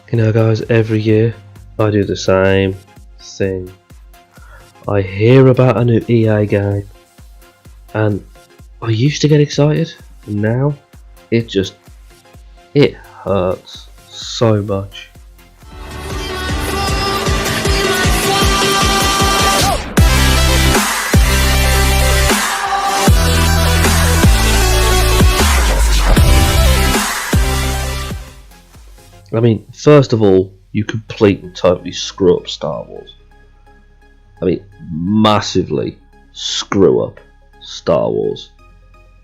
You know, guys, every year I do the same thing. I hear about a new EA game and I used to get excited, and now it hurts so much. I mean, first of all, you complete and totally screw up Star Wars. I mean, massively screw up Star Wars.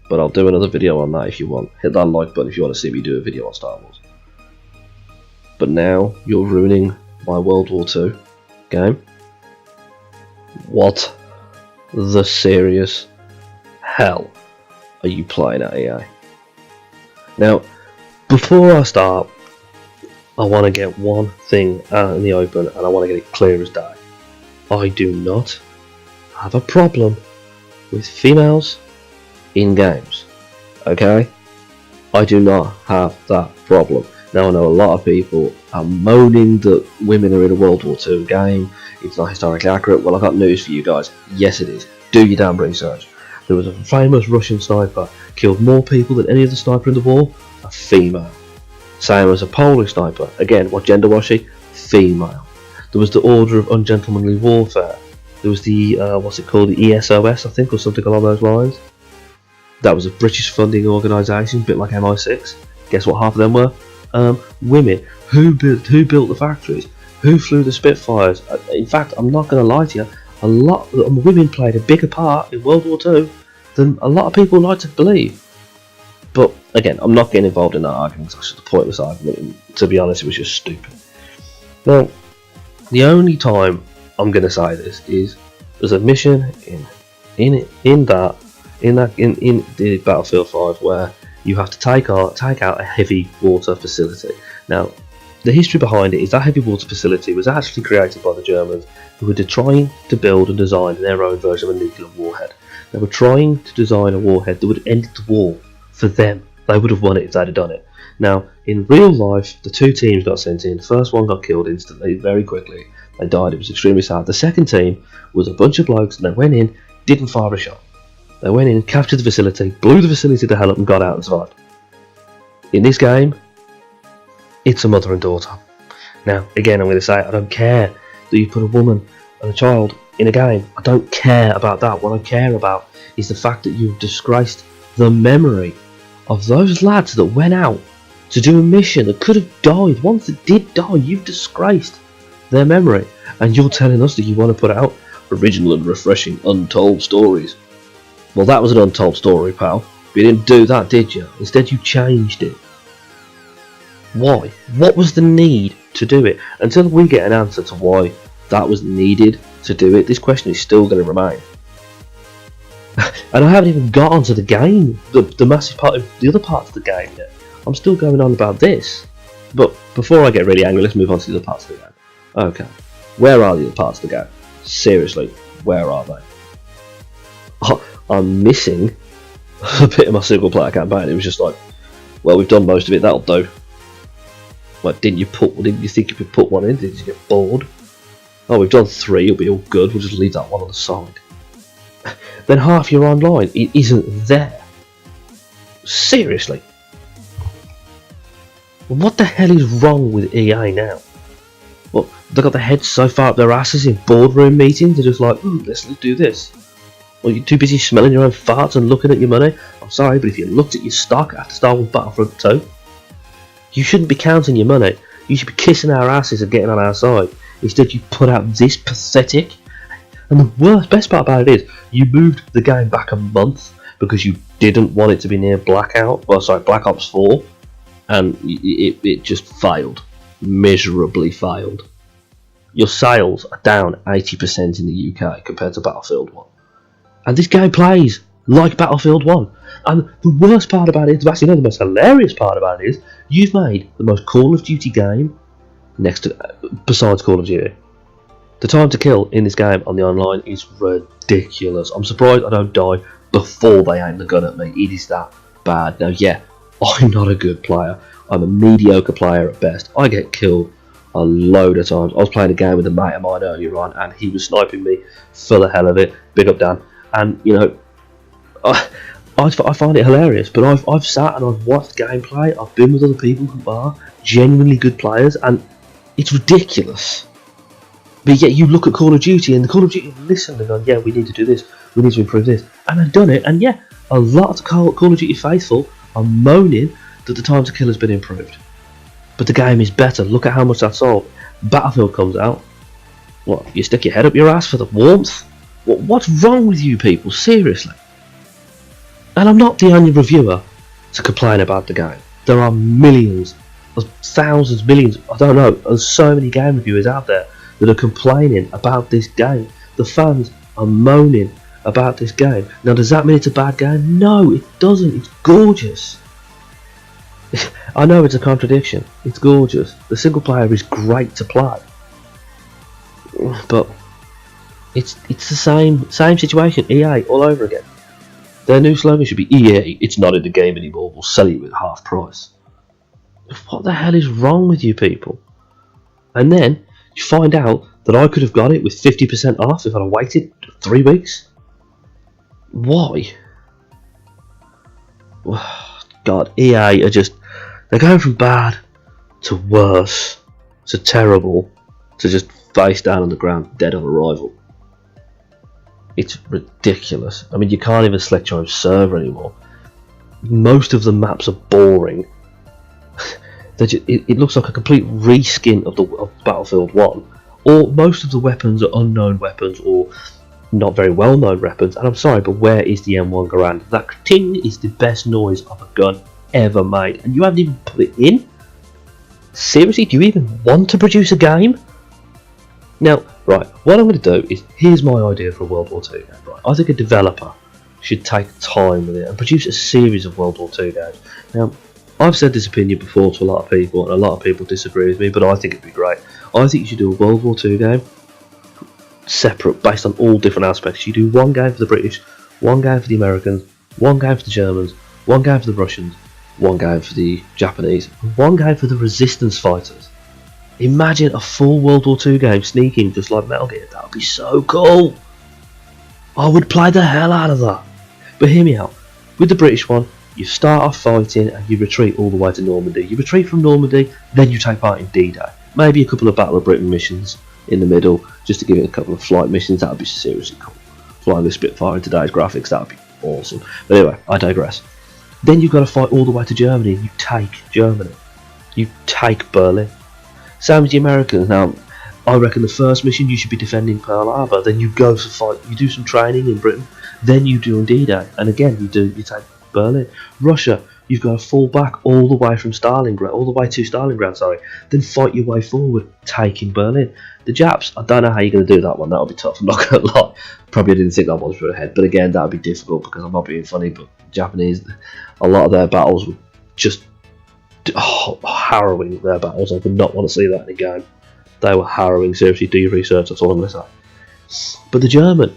But I'll do another video on that if you want. Hit that like button if you want to see me do a video on Star Wars. But now you're ruining my World War II game. What the serious hell are you playing at, EA? Now, before I start, I want to get one thing out in the open, and I want to get it clear as day. I do not have a problem with females in games, okay? I do not have that problem. Now, I know a lot of people are moaning that women are in a World War II game, it's not historically accurate. Well, I've got news for you guys. Yes, it is. Do your damn research. There was a famous Russian sniper, killed more people than any other sniper in the war, a female. Same as a Polish sniper. Again, what gender was she? Female. There was the Order of Ungentlemanly Warfare. There was the, what's it called? The ESOS, I think, or something along those lines. That was a British funding organisation, a bit like MI6. Guess what half of them were? Women. Who built the factories? Who flew the Spitfires? In fact, I'm not going to lie to you, a lot of women played a bigger part in World War II than a lot of people like to believe. But again, I'm not getting involved in that argument because it's just a pointless argument, and to be honest, it was just stupid. Now, the only time I'm going to say this is there's a mission in the Battlefield 5 where you have to take out a heavy water facility. Now, the history behind it is that heavy water facility was actually created by the Germans, who were trying to build and design their own version of a nuclear warhead. They were trying to design a warhead that would end the war. For them, they would have won it if they'd have done it. Now, in real life, the two teams got sent in. The first one got killed instantly, very quickly. They died. It was extremely sad. The second team was a bunch of blokes, and they went in, didn't fire a shot. They went in, captured the facility, blew the facility to hell up, and got out and survived. In this game, it's a mother and daughter. Now, again, I'm going to say, I don't care that you put a woman and a child in a game. I don't care about that. What I care about is the fact that you've disgraced the memory of those lads that went out to do a mission that could have died. Once it did die, you've disgraced their memory, and you're telling us that you want to put out original and refreshing untold stories. Well, that was an untold story, pal. But you didn't do that, did you? Instead, you changed it. Why? What was the need to do it? Until we get an answer to why that was needed to do it, this question is still going to remain. And I haven't even got onto the game, the massive part of the other parts of the game yet. I'm still going on about this. But before I get really angry, let's move on to the other parts of the game. Okay, where are the other parts of the game? Seriously, where are they? I'm missing a bit of my single player campaign. It was just like, well, we've done most of it, that'll do. Like, didn't you think you could put one in? Did you get bored? Oh, we've done 3, it'll be all good, we'll just leave that one on the side. Then half your online, it isn't there. Seriously. What the hell is wrong with EA now? Well, they've got their heads so far up their asses in boardroom meetings, they're just like, let's do this. Well, you're too busy smelling your own farts and looking at your money. I'm sorry, but if you looked at your stock after Star Wars Battlefront 2, you shouldn't be counting your money. You should be kissing our asses and getting on our side. Instead, you put out this pathetic. And the best part about it is, you moved the game back a month because you didn't want it to be near Black Ops 4, and it just failed. Miserably failed. Your sales are down 80% in the UK compared to Battlefield 1. And this game plays like Battlefield 1. And the worst part about it, actually no, the most hilarious part about it is, you've made the most Call of Duty game besides Call of Duty. The time to kill in this game on the online is ridiculous. I'm surprised I don't die before they aim the gun at me. It is that bad. Now, yeah, I'm not a good player. I'm a mediocre player at best. I get killed a load of times. I was playing a game with a mate of mine earlier on, and he was sniping me for the hell of it. Big up, Dan. And you know, I find it hilarious. But I've sat and I've watched gameplay. I've been with other people who are genuinely good players, and it's ridiculous. But yet you look at Call of Duty, and the Call of Duty listen and go, yeah, we need to do this, we need to improve this, and I've done it. And yeah, a lot of Call of Duty faithful are moaning that the time to kill has been improved. But the game is better. Look at how much that's sold. Battlefield comes out. What? You stick your head up your ass for the warmth? What's wrong with you people? Seriously. And I'm not the only reviewer to complain about the game. There are millions, thousands, millions, I don't know, there's so many game reviewers out there that are complaining about this game. The fans are moaning about this game. Now, does that mean it's a bad game? No, it doesn't. It's gorgeous. I know it's a contradiction. It's gorgeous. The single player is great to play, but it's the same situation. EA all over again. Their new slogan should be EA. It's not in the game anymore. We'll sell you at half price. What the hell is wrong with you people? And then you find out that I could have got it with 50% off if I'd have waited 3 weeks. Why? God, EA are just, they're going from bad to worse to terrible to just face down on the ground dead on arrival. It's ridiculous. I mean, you can't even select your own server anymore. Most of the maps are boring. It looks like a complete reskin of Battlefield 1, or most of the weapons are unknown weapons or not very well known weapons. And I'm sorry, but where is the M1 Garand? That ting is the best noise of a gun ever made, and you haven't even put it in? Seriously, do you even want to produce a game? Now, right, what I'm going to do is, here's my idea for a World War II game. Right, I think a developer should take time with it and produce a series of World War II games. Now, I've said this opinion before to a lot of people, and a lot of people disagree with me, but I think it'd be great. I think you should do a World War II game, separate, based on all different aspects. You do one game for the British, one game for the Americans, one game for the Germans, one game for the Russians, one game for the Japanese, and one game for the resistance fighters. Imagine a full World War II game sneaking just like Metal Gear. That would be so cool. I would play the hell out of that. But hear me out. With the British one, you start off fighting and you retreat all the way to Normandy. You retreat from Normandy, then you take part in D-Day. Maybe a couple of Battle of Britain missions in the middle, just to give it a couple of flight missions. That would be seriously cool. Flying the Spitfire in today's graphics, that would be awesome. But anyway, I digress. Then you've got to fight all the way to Germany. You take Germany. You take Berlin. Same as the Americans. Now, I reckon the first mission you should be defending Pearl Harbor. Then you go to fight. You do some training in Britain. Then you do D-Day, and again you take Berlin. Russia, you've got to fall back all the way from Stalingrad, all the way to Stalingrad. Sorry. Then fight your way forward, taking Berlin. The Japs, I don't know how you're going to do that one. That'll be tough. I'm not going to lie. Probably didn't think that one through ahead. But again, that would be difficult because I'm not being funny. But Japanese, a lot of their battles were just harrowing. Their battles, I would not want to see that in a game. They were harrowing. Seriously, do your research. That's all I'm going to say. But the German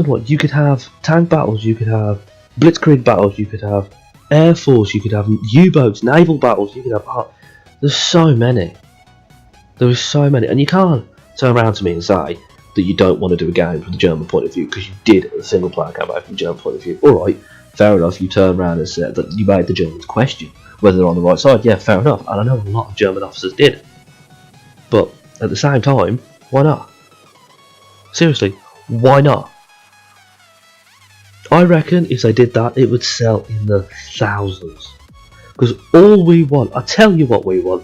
one, you could have tank battles. You could have blitzkrieg battles. You could have air force. You could have U-boats, naval battles. You could have. There's so many. There is so many, and you can't turn around to me and say that you don't want to do a game from the German point of view because you did a single player campaign from the German point of view. Alright, fair enough, you turn around and said that you made the Germans question whether they're on the right side. Yeah, fair enough, and I know a lot of German officers did. But at the same time, why not? Seriously, why not? I reckon if they did that, it would sell in the thousands. Because all we want, I tell you what we want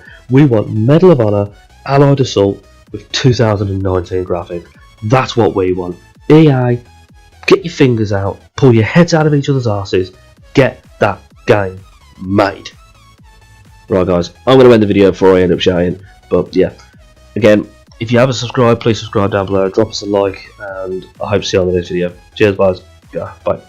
Medal of Honor, Allied Assault with 2019 graphics. That's what we want. EA, get your fingers out, pull your heads out of each other's asses, get that game made. Right guys, I'm going to end the video before I end up shouting, but yeah, again, if you haven't subscribed, please subscribe down below, drop us a like, and I hope to see you on the next video. Cheers guys, bye.